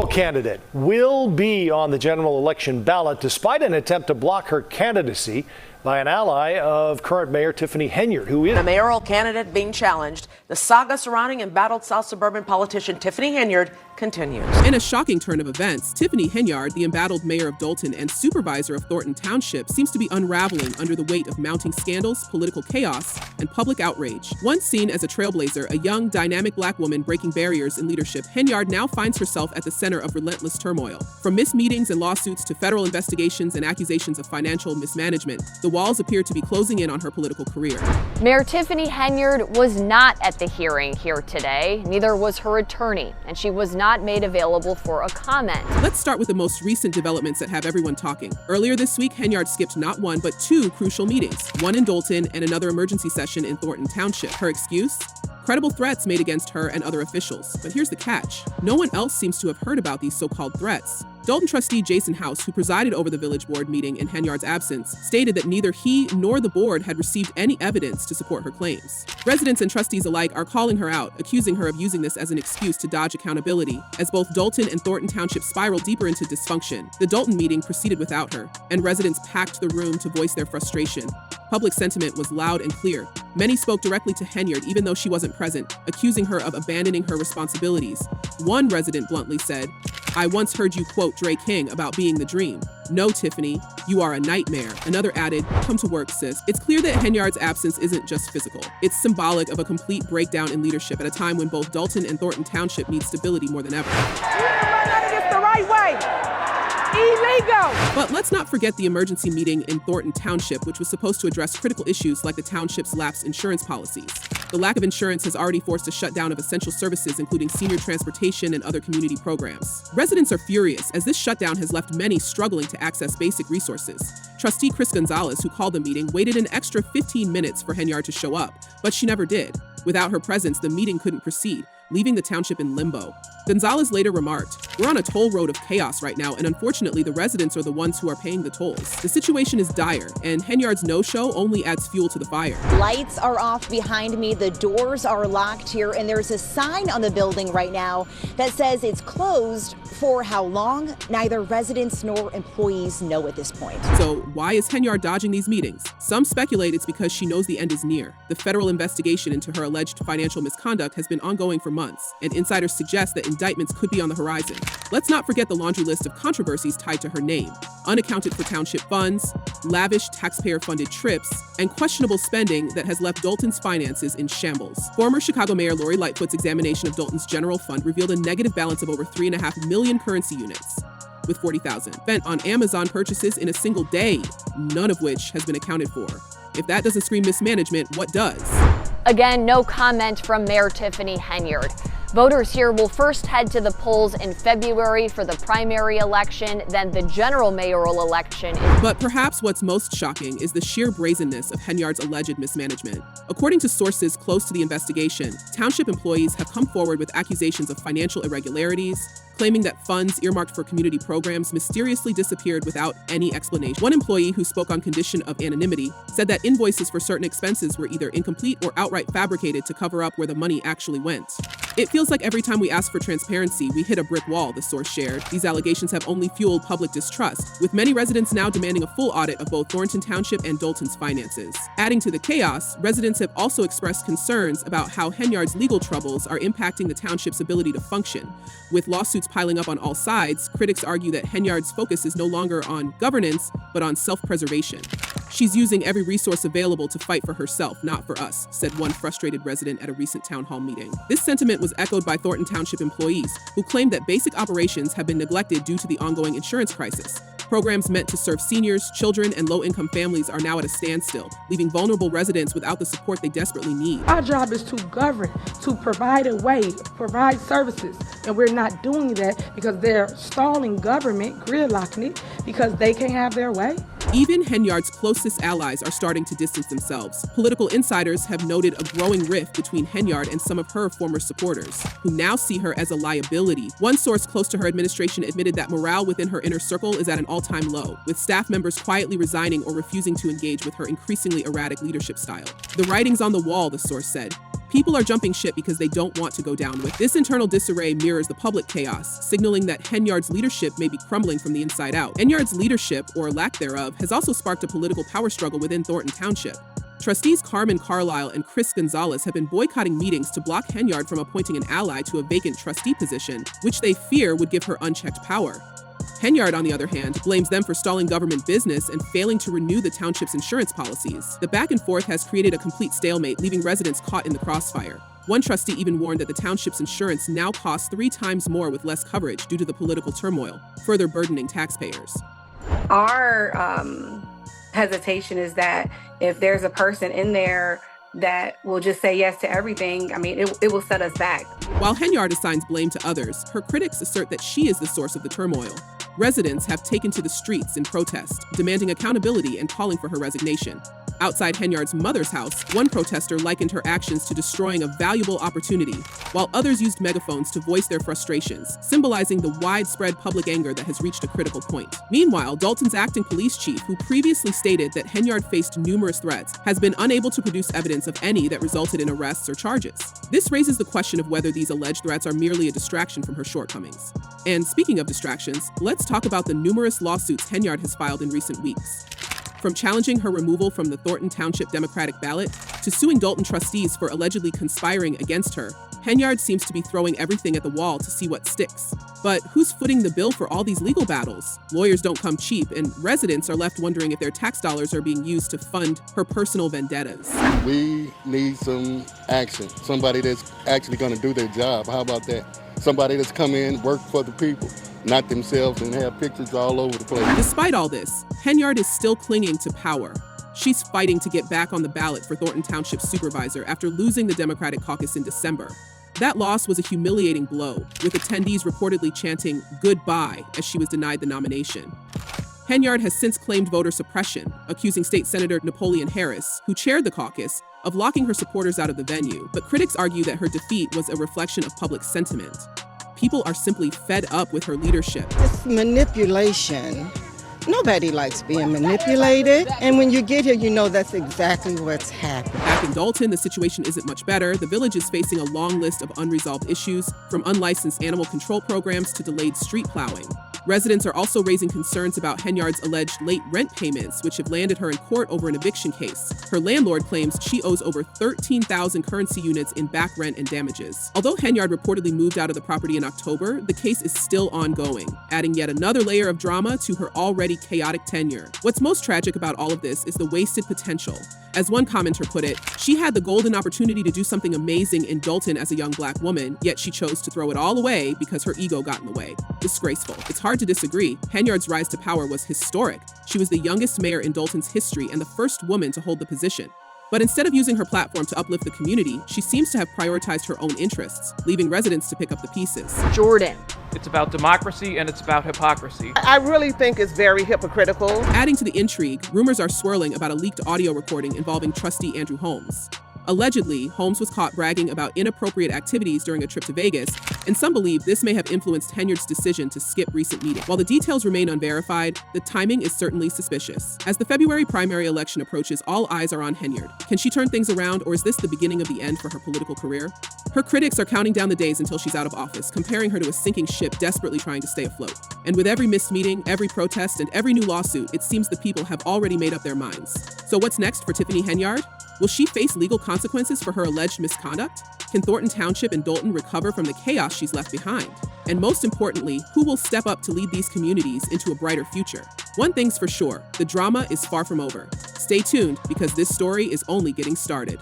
mayoral candidate will be on the general election ballot despite an attempt to block her candidacy by an ally of current Mayor Tiffany Henyard, who is a mayoral candidate being challenged. The saga surrounding embattled South suburban politician Tiffany Henyard continues. In a shocking turn of events, Tiffany Henyard, the embattled mayor of Dolton and supervisor of Thornton Township, seems to be unraveling under the weight of mounting scandals, political chaos, and public outrage. Once seen as a trailblazer, a young, dynamic black woman breaking barriers in leadership, Henyard now finds herself at the center of relentless turmoil. From missed meetings and lawsuits to federal investigations and accusations of financial mismanagement, the walls appear to be closing in on her political career. Mayor Tiffany Henyard was not at the hearing here today. Neither was her attorney, and she was not made available for a comment. Let's start with the most recent developments that have everyone talking. Earlier this week, Henyard skipped not one, but two crucial meetings, one in Dolton and another emergency session in Thornton Township. Her excuse? Credible threats made against her and other officials. But here's the catch. No one else seems to have heard about these so-called threats. Dolton trustee Jason House, who presided over the village board meeting in Henyard's absence, stated that neither he nor the board had received any evidence to support her claims. Residents and trustees alike are calling her out, accusing her of using this as an excuse to dodge accountability. As both Dolton and Thornton Township spiraled deeper into dysfunction, the Dolton meeting proceeded without her, and residents packed the room to voice their frustration. Public sentiment was loud and clear. Many spoke directly to Henyard even though she wasn't present, accusing her of abandoning her responsibilities. One resident bluntly said, "I once heard you quote Dre King about being the dream. No, Tiffany, you are a nightmare." Another added, "Come to work, sis." It's clear that Henyard's absence isn't just physical. It's symbolic of a complete breakdown in leadership at a time when both Dolton and Thornton Township need stability more than ever. It's the right way. Illegal. But let's not forget the emergency meeting in Thornton Township, which was supposed to address critical issues like the township's lapsed insurance policies. The lack of insurance has already forced a shutdown of essential services, including senior transportation and other community programs. Residents are furious, as this shutdown has left many struggling to access basic resources. Trustee Chris Gonzalez, who called the meeting, waited an extra 15 minutes for Henyard to show up, but she never did. Without her presence, the meeting couldn't proceed, leaving the township in limbo. Gonzalez later remarked, "We're on a toll road of chaos right now, and unfortunately the residents are the ones who are paying the tolls. The situation is dire, and Henyard's no-show only adds fuel to the fire." Lights are off behind me, the doors are locked here, and there's a sign on the building right now that says it's closed. For how long? Neither residents nor employees know at this point. So why is Henyard dodging these meetings? Some speculate it's because she knows the end is near. The federal investigation into her alleged financial misconduct has been ongoing for months, and insiders suggest that indictments could be on the horizon. Let's not forget the laundry list of controversies tied to her name: unaccounted for township funds, lavish taxpayer-funded trips, and questionable spending that has left Dolton's finances in shambles. Former Chicago Mayor Lori Lightfoot's examination of Dolton's general fund revealed a negative balance of over 3.5 million currency units, with 40,000 spent on Amazon purchases in a single day, none of which has been accounted for. If that doesn't scream mismanagement, what does? Again, no comment from Mayor Tiffany Henyard. Voters here will first head to the polls in February for the primary election, then the general mayoral election. But perhaps what's most shocking is the sheer brazenness of Henyard's alleged mismanagement. According to sources close to the investigation, township employees have come forward with accusations of financial irregularities, claiming that funds earmarked for community programs mysteriously disappeared without any explanation. One employee, who spoke on condition of anonymity, said that invoices for certain expenses were either incomplete or outright fabricated to cover up where the money actually went. It feels like every time we ask for transparency, we hit a brick wall, the source shared. These allegations have only fueled public distrust, with many residents now demanding a full audit of both Thornton Township and Dolton's finances. Adding to the chaos, residents have also expressed concerns about how Henyard's legal troubles are impacting the township's ability to function. With lawsuits piling up on all sides, critics argue that Henyard's focus is no longer on governance, but on self-preservation. "She's using every resource available to fight for herself, not for us," said one frustrated resident at a recent town hall meeting. This sentiment was echoed by Thornton Township employees, who claimed that basic operations have been neglected due to the ongoing insurance crisis. Programs meant to serve seniors, children, and low-income families are now at a standstill, leaving vulnerable residents without the support they desperately need. Our job is to govern, to provide a way, provide services, and we're not doing that because they're stalling government, gridlocking it, because they can't have their way. Even Henyard's closest allies are starting to distance themselves. Political insiders have noted a growing rift between Henyard and some of her former supporters, who now see her as a liability. One source close to her administration admitted that morale within her inner circle is at an all-time low, with staff members quietly resigning or refusing to engage with her increasingly erratic leadership style. "The writing's on the wall," the source said. People are jumping ship because they don't want to go down with. This internal disarray mirrors the public chaos, signaling that Henyard's leadership may be crumbling from the inside out. Henyard's leadership, or lack thereof, has also sparked a political power struggle within Thornton Township. Trustees Carmen Carlisle and Chris Gonzalez have been boycotting meetings to block Henyard from appointing an ally to a vacant trustee position, which they fear would give her unchecked power. Henyard, on the other hand, blames them for stalling government business and failing to renew the township's insurance policies. The back and forth has created a complete stalemate, leaving residents caught in the crossfire. One trustee even warned that the township's insurance now costs 3 times more with less coverage due to the political turmoil, further burdening taxpayers. Our hesitation is that if there's a person in there that will just say yes to everything, I mean, it will set us back. While Henyard assigns blame to others, her critics assert that she is the source of the turmoil. Residents have taken to the streets in protest, demanding accountability and calling for her resignation. Outside Henyard's mother's house, one protester likened her actions to destroying a valuable opportunity, while others used megaphones to voice their frustrations, symbolizing the widespread public anger that has reached a critical point. Meanwhile, Dolton's acting police chief, who previously stated that Henyard faced numerous threats, has been unable to produce evidence of any that resulted in arrests or charges. This raises the question of whether these alleged threats are merely a distraction from her shortcomings. And speaking of distractions, let's talk about the numerous lawsuits Henyard has filed in recent weeks. From challenging her removal from the Thornton Township Democratic ballot to suing Dolton trustees for allegedly conspiring against her, Henyard seems to be throwing everything at the wall to see what sticks. But who's footing the bill for all these legal battles? Lawyers don't come cheap, and residents are left wondering if their tax dollars are being used to fund her personal vendettas. We need some action, somebody that's actually going to do their job. How about that? Somebody that's come in, work for the people, not themselves, and have pictures all over the place. Despite all this, Henyard is still clinging to power. She's fighting to get back on the ballot for Thornton Township supervisor after losing the Democratic caucus in December. That loss was a humiliating blow, with attendees reportedly chanting "goodbye" as she was denied the nomination. Henyard has since claimed voter suppression, accusing State Senator Napoleon Harris, who chaired the caucus, of locking her supporters out of the venue. But critics argue that her defeat was a reflection of public sentiment. People are simply fed up with her leadership. It's manipulation. Nobody likes being manipulated, and when you get here, you know that's exactly what's happening. Back in Dolton, the situation isn't much better. The village is facing a long list of unresolved issues, from unlicensed animal control programs to delayed street plowing. Residents are also raising concerns about Henyard's alleged late rent payments, which have landed her in court over an eviction case. Her landlord claims she owes over 13,000 currency units in back rent and damages. Although Henyard reportedly moved out of the property in October, the case is still ongoing, adding yet another layer of drama to her already chaotic tenure. What's most tragic about all of this is the wasted potential. As one commenter put it, she had the golden opportunity to do something amazing in Dolton as a young Black woman, yet she chose to throw it all away because her ego got in the way. Disgraceful. It's hard to disagree. Henyard's rise to power was historic. She was the youngest mayor in Dolton's history and the first woman to hold the position. But instead of using her platform to uplift the community, she seems to have prioritized her own interests, leaving residents to pick up the pieces. Jordan. It's about democracy and it's about hypocrisy. I really think it's very hypocritical. Adding to the intrigue, rumors are swirling about a leaked audio recording involving trustee Andrew Holmes. Allegedly, Holmes was caught bragging about inappropriate activities during a trip to Vegas, and some believe this may have influenced Henyard's decision to skip recent meetings. While the details remain unverified, the timing is certainly suspicious. As the February primary election approaches, all eyes are on Henyard. Can she turn things around, or is this the beginning of the end for her political career? Her critics are counting down the days until she's out of office, comparing her to a sinking ship desperately trying to stay afloat. And with every missed meeting, every protest, and every new lawsuit, it seems the people have already made up their minds. So what's next for Tiffany Henyard? Will she face legal consequences for her alleged misconduct? Can Thornton Township and Dolton recover from the chaos she's left behind? And most importantly, who will step up to lead these communities into a brighter future? One thing's for sure, the drama is far from over. Stay tuned because this story is only getting started.